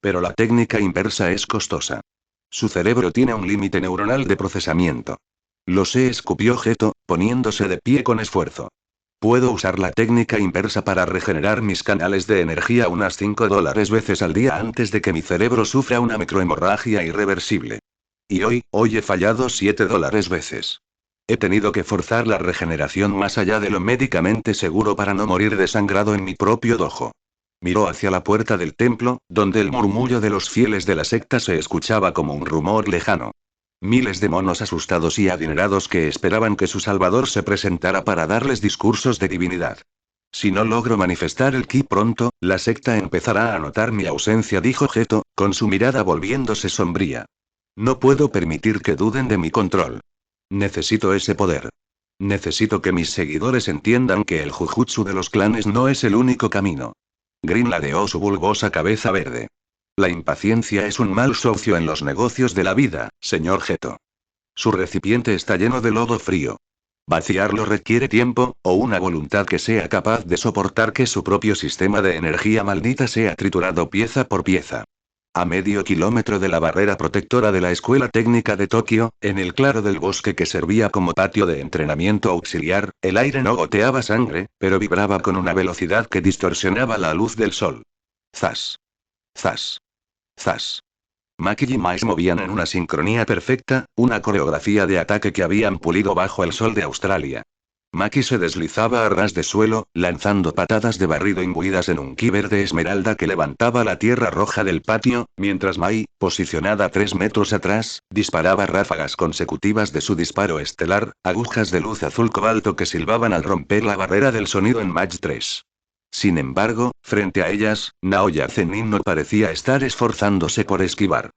Pero la técnica inversa es costosa. Su cerebro tiene un límite neuronal de procesamiento. Lo sé, escupió Geto, poniéndose de pie con esfuerzo. Puedo usar la técnica inversa para regenerar mis canales de energía unas $5 veces al día antes de que mi cerebro sufra una microhemorragia irreversible. Y hoy he fallado $7 veces. He tenido que forzar la regeneración más allá de lo médicamente seguro para no morir desangrado en mi propio dojo. Miró hacia la puerta del templo, donde el murmullo de los fieles de la secta se escuchaba como un rumor lejano. Miles de monos asustados y adinerados que esperaban que su salvador se presentara para darles discursos de divinidad. Si no logro manifestar el ki pronto, la secta empezará a notar mi ausencia, dijo Geto, con su mirada volviéndose sombría. No puedo permitir que duden de mi control. Necesito ese poder. Necesito que mis seguidores entiendan que el jujutsu de los clanes no es el único camino. Green ladeó su bulbosa cabeza verde. La impaciencia es un mal socio en los negocios de la vida, señor Geto. Su recipiente está lleno de lodo frío. Vaciarlo requiere tiempo, o una voluntad que sea capaz de soportar que su propio sistema de energía maldita sea triturado pieza por pieza. A medio kilómetro de la barrera protectora de la Escuela Técnica de Tokio, en el claro del bosque que servía como patio de entrenamiento auxiliar, el aire no goteaba sangre, pero vibraba con una velocidad que distorsionaba la luz del sol. Zas. Zas. Zas. Maki y Mai se movían en una sincronía perfecta, una coreografía de ataque que habían pulido bajo el sol de Australia. Maki se deslizaba a ras de suelo, lanzando patadas de barrido imbuidas en un ki verde esmeralda que levantaba la tierra roja del patio, mientras Mai, posicionada 3 metros atrás, disparaba ráfagas consecutivas de su disparo estelar, agujas de luz azul cobalto que silbaban al romper la barrera del sonido en Mach 3. Sin embargo, frente a ellas, Naoya Zenin no parecía estar esforzándose por esquivar.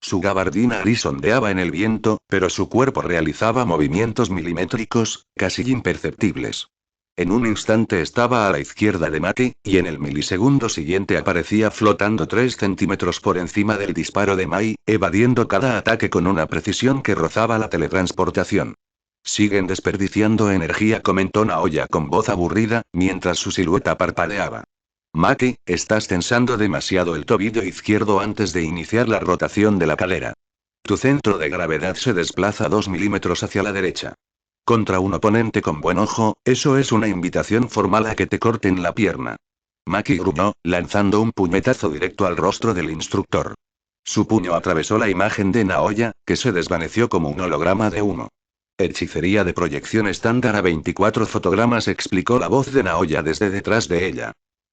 Su gabardina gris ondeaba en el viento, pero su cuerpo realizaba movimientos milimétricos, casi imperceptibles. En un instante estaba a la izquierda de Maki, y en el milisegundo siguiente aparecía flotando 3 centímetros por encima del disparo de Mai, evadiendo cada ataque con una precisión que rozaba la teletransportación. Siguen desperdiciando energía, comentó Naoya con voz aburrida, mientras su silueta parpadeaba. Maki, estás tensando demasiado el tobillo izquierdo antes de iniciar la rotación de la cadera. Tu centro de gravedad se desplaza 2 milímetros hacia la derecha. Contra un oponente con buen ojo, eso es una invitación formal a que te corten la pierna. Maki gruñó, lanzando un puñetazo directo al rostro del instructor. Su puño atravesó la imagen de Naoya, que se desvaneció como un holograma de humo. Hechicería de proyección estándar a 24 fotogramas, explicó la voz de Naoya desde detrás de ella.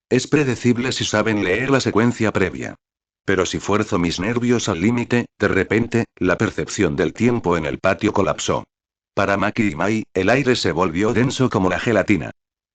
Es predecible si saben leer la secuencia previa. Pero si fuerzo mis nervios al límite, de repente, la percepción del tiempo en el patio colapsó. Para Maki y Mai, el aire se volvió denso como la gelatina.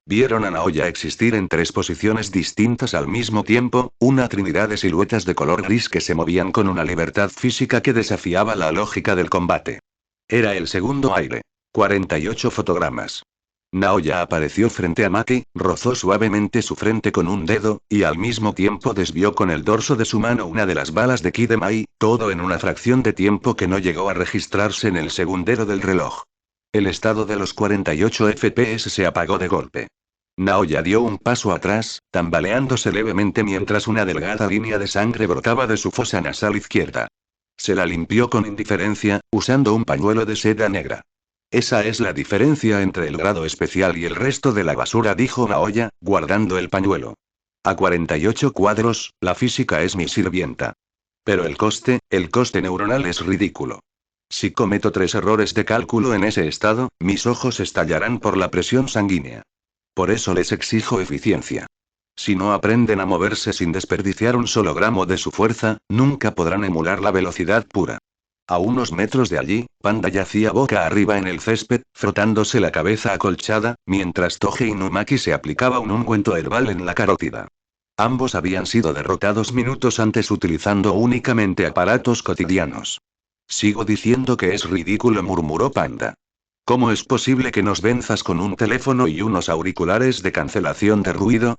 Vieron a Naoya existir en 3 posiciones distintas al mismo tiempo, una trinidad de siluetas de color gris que se movían con una libertad física que desafiaba la lógica del combate. Era el segundo aire. 48 fotogramas. Naoya apareció frente a Maki, rozó suavemente su frente con un dedo, y al mismo tiempo desvió con el dorso de su mano una de las balas de ki de Mai, todo en una fracción de tiempo que no llegó a registrarse en el segundero del reloj. El estado de los 48 FPS se apagó de golpe. Naoya dio un paso atrás, tambaleándose levemente mientras una delgada línea de sangre brotaba de su fosa nasal izquierda. Se la limpió con indiferencia, usando un pañuelo de seda negra. Esa es la diferencia entre el grado especial y el resto de la basura, dijo Naoya, guardando el pañuelo. A 48 cuadros, la física es mi sirvienta. Pero el coste neuronal es ridículo. Si cometo 3 errores de cálculo en ese estado, mis ojos estallarán por la presión sanguínea. Por eso les exijo eficiencia. Si no aprenden a moverse sin desperdiciar un solo gramo de su fuerza, nunca podrán emular la velocidad pura. A unos metros de allí, Panda yacía boca arriba en el césped, frotándose la cabeza acolchada, mientras Toge Inumaki se aplicaba un ungüento herbal en la carótida. Ambos habían sido derrotados minutos antes utilizando únicamente aparatos cotidianos. Sigo diciendo que es ridículo, murmuró Panda. ¿Cómo es posible que nos venzas con un teléfono y unos auriculares de cancelación de ruido?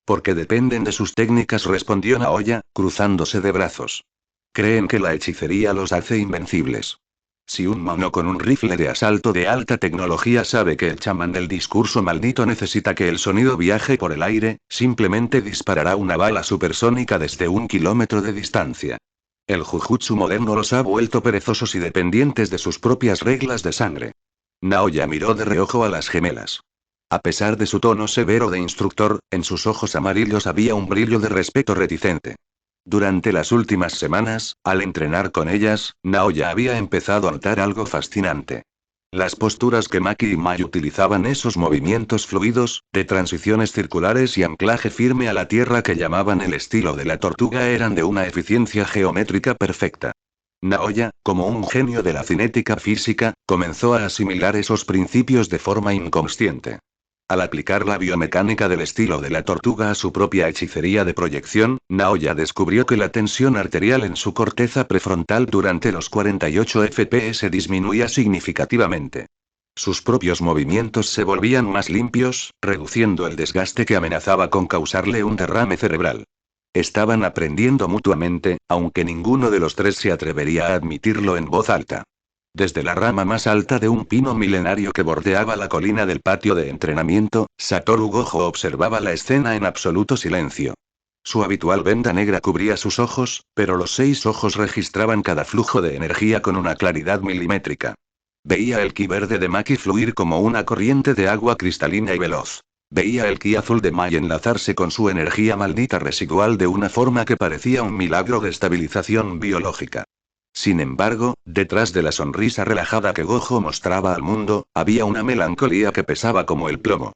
Porque dependen de sus técnicas, respondió Naoya, cruzándose de brazos. Creen que la hechicería los hace invencibles. Si un mono con un rifle de asalto de alta tecnología sabe que el chamán del discurso maldito necesita que el sonido viaje por el aire, simplemente disparará una bala supersónica desde 1 kilómetro de distancia. El jujutsu moderno los ha vuelto perezosos y dependientes de sus propias reglas de sangre. Naoya miró de reojo a las gemelas. A pesar de su tono severo de instructor, en sus ojos amarillos había un brillo de respeto reticente. Durante las últimas semanas, al entrenar con ellas, Naoya había empezado a notar algo fascinante. Las posturas que Maki y Mai utilizaban, esos movimientos fluidos, de transiciones circulares y anclaje firme a la tierra que llamaban el estilo de la tortuga, eran de una eficiencia geométrica perfecta. Naoya, como un genio de la cinética física, comenzó a asimilar esos principios de forma inconsciente. Al aplicar la biomecánica del estilo de la tortuga a su propia hechicería de proyección, Naoya descubrió que la tensión arterial en su corteza prefrontal durante los 48 FPS disminuía significativamente. Sus propios movimientos se volvían más limpios, reduciendo el desgaste que amenazaba con causarle un derrame cerebral. Estaban aprendiendo mutuamente, aunque ninguno de los 3 se atrevería a admitirlo en voz alta. Desde la rama más alta de un pino milenario que bordeaba la colina del patio de entrenamiento, Satoru Gojo observaba la escena en absoluto silencio. Su habitual venda negra cubría sus ojos, pero los 6 ojos registraban cada flujo de energía con una claridad milimétrica. Veía el ki verde de Maki fluir como una corriente de agua cristalina y veloz. Veía el ki azul de Mai enlazarse con su energía maldita residual de una forma que parecía un milagro de estabilización biológica. Sin embargo, detrás de la sonrisa relajada que Gojo mostraba al mundo, había una melancolía que pesaba como el plomo.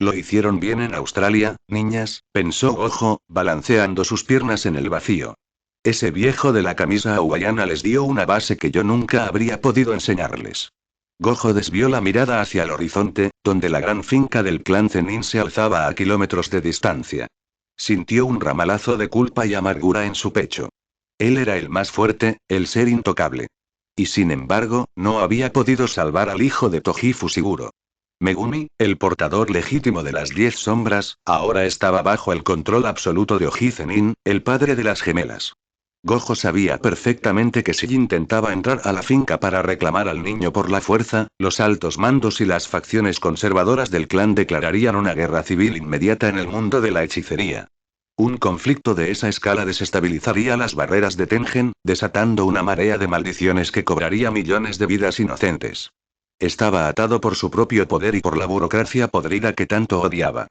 Lo hicieron bien en Australia, niñas, pensó Gojo, balanceando sus piernas en el vacío. Ese viejo de la camisa hawaiana les dio una base que yo nunca habría podido enseñarles. Gojo desvió la mirada hacia el horizonte, donde la gran finca del clan Zenin se alzaba a kilómetros de distancia. Sintió un ramalazo de culpa y amargura en su pecho. Él era el más fuerte, el ser intocable. Y sin embargo, no había podido salvar al hijo de Toji Fushiguro. Megumi, el portador legítimo de las 10 sombras, ahora estaba bajo el control absoluto de Oji Zenin, el padre de las gemelas. Gojo sabía perfectamente que si intentaba entrar a la finca para reclamar al niño por la fuerza, los altos mandos y las facciones conservadoras del clan declararían una guerra civil inmediata en el mundo de la hechicería. Un conflicto de esa escala desestabilizaría las barreras de Tengen, desatando una marea de maldiciones que cobraría millones de vidas inocentes. Estaba atado por su propio poder y por la burocracia podrida que tanto odiaba.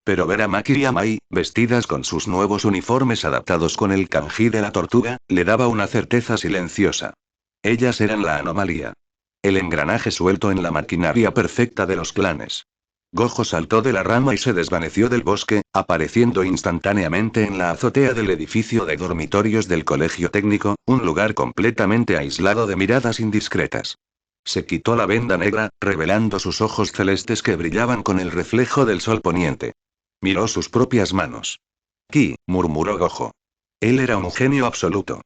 Pero ver a Maki y a Mai, vestidas con sus nuevos uniformes adaptados con el kanji de la tortuga, le daba una certeza silenciosa. Ellas eran la anomalía. El engranaje suelto en la maquinaria perfecta de los clanes. Gojo saltó de la rama y se desvaneció del bosque, apareciendo instantáneamente en la azotea del edificio de dormitorios del colegio técnico, un lugar completamente aislado de miradas indiscretas. Se quitó la venda negra, revelando sus ojos celestes que brillaban con el reflejo del sol poniente. Miró sus propias manos. Ki, murmuró Gojo. Él era un genio absoluto.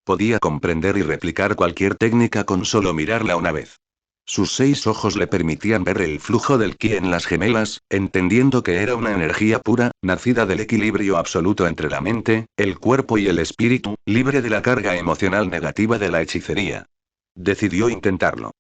Podía comprender y replicar cualquier técnica con solo mirarla una vez. Sus 6 ojos le permitían ver el flujo del ki en las gemelas, entendiendo que era una energía pura, nacida del equilibrio absoluto entre la mente, el cuerpo y el espíritu, libre de la carga emocional negativa de la hechicería. Decidió intentarlo.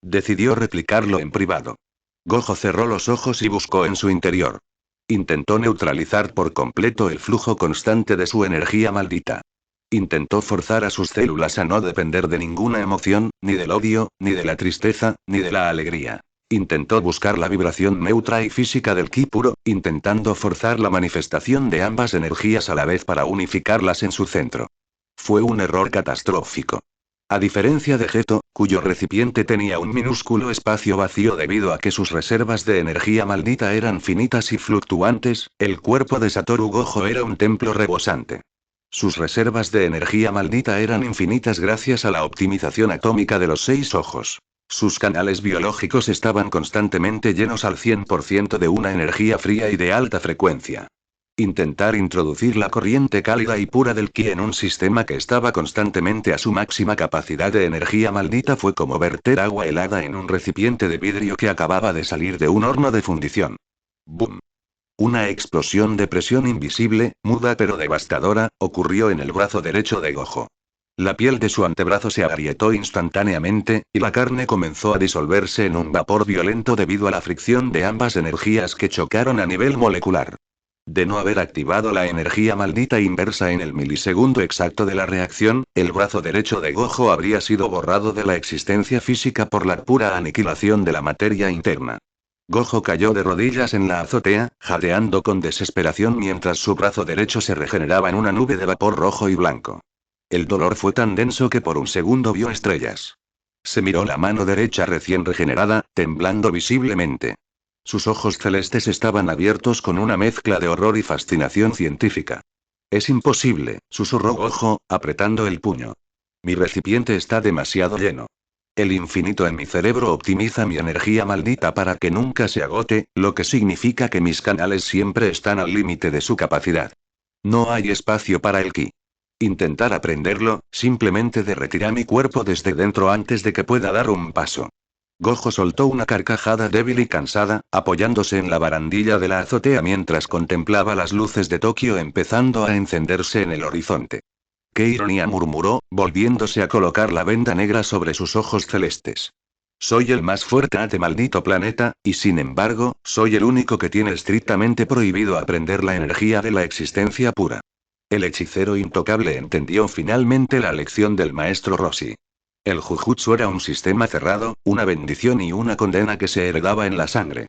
Decidió replicarlo en privado. Gojo cerró los ojos y buscó en su interior. Intentó neutralizar por completo el flujo constante de su energía maldita. Intentó forzar a sus células a no depender de ninguna emoción, ni del odio, ni de la tristeza, ni de la alegría. Intentó buscar la vibración neutra y física del ki puro, intentando forzar la manifestación de ambas energías a la vez para unificarlas en su centro. Fue un error catastrófico. A diferencia de Geto, cuyo recipiente tenía un minúsculo espacio vacío debido a que sus reservas de energía maldita eran finitas y fluctuantes, el cuerpo de Satoru Gojo era un templo rebosante. Sus reservas de energía maldita eran infinitas gracias a la optimización atómica de los 6 ojos. Sus canales biológicos estaban constantemente llenos al 100% de una energía fría y de alta frecuencia. Intentar introducir la corriente cálida y pura del ki en un sistema que estaba constantemente a su máxima capacidad de energía maldita fue como verter agua helada en un recipiente de vidrio que acababa de salir de un horno de fundición. ¡Bum! Una explosión de presión invisible, muda pero devastadora, ocurrió en el brazo derecho de Gojo. La piel de su antebrazo se agrietó instantáneamente, y la carne comenzó a disolverse en un vapor violento debido a la fricción de ambas energías que chocaron a nivel molecular. De no haber activado la energía maldita inversa en el milisegundo exacto de la reacción, el brazo derecho de Gojo habría sido borrado de la existencia física por la pura aniquilación de la materia interna. Gojo cayó de rodillas en la azotea, jadeando con desesperación mientras su brazo derecho se regeneraba en una nube de vapor rojo y blanco. El dolor fue tan denso que por un segundo vio estrellas. Se miró la mano derecha recién regenerada, temblando visiblemente. Sus ojos celestes estaban abiertos con una mezcla de horror y fascinación científica. Es imposible, susurró Gojo, apretando el puño. Mi recipiente está demasiado lleno. El infinito en mi cerebro optimiza mi energía maldita para que nunca se agote, lo que significa que mis canales siempre están al límite de su capacidad. No hay espacio para el ki. Intentar aprenderlo, simplemente derretirá mi cuerpo desde dentro antes de que pueda dar un paso. Gojo soltó una carcajada débil y cansada, apoyándose en la barandilla de la azotea mientras contemplaba las luces de Tokio empezando a encenderse en el horizonte. ¡Qué ironía!, murmuró, volviéndose a colocar la venda negra sobre sus ojos celestes. Soy el más fuerte de maldito planeta, y sin embargo, soy el único que tiene estrictamente prohibido aprender la energía de la existencia pura. El hechicero intocable entendió finalmente la lección del maestro Rossi. El Jujutsu era un sistema cerrado, una bendición y una condena que se heredaba en la sangre.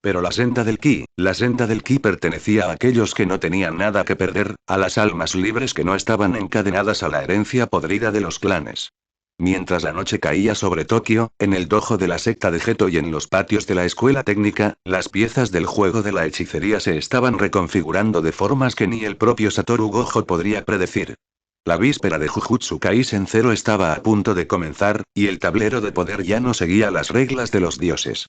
Pero la senda del ki pertenecía a aquellos que no tenían nada que perder, a las almas libres que no estaban encadenadas a la herencia podrida de los clanes. Mientras la noche caía sobre Tokio, en el dojo de la secta de Geto y en los patios de la escuela técnica, las piezas del juego de la hechicería se estaban reconfigurando de formas que ni el propio Satoru Gojo podría predecir. La víspera de Jujutsu Kaisen 0 estaba a punto de comenzar, y el tablero de poder ya no seguía las reglas de los dioses.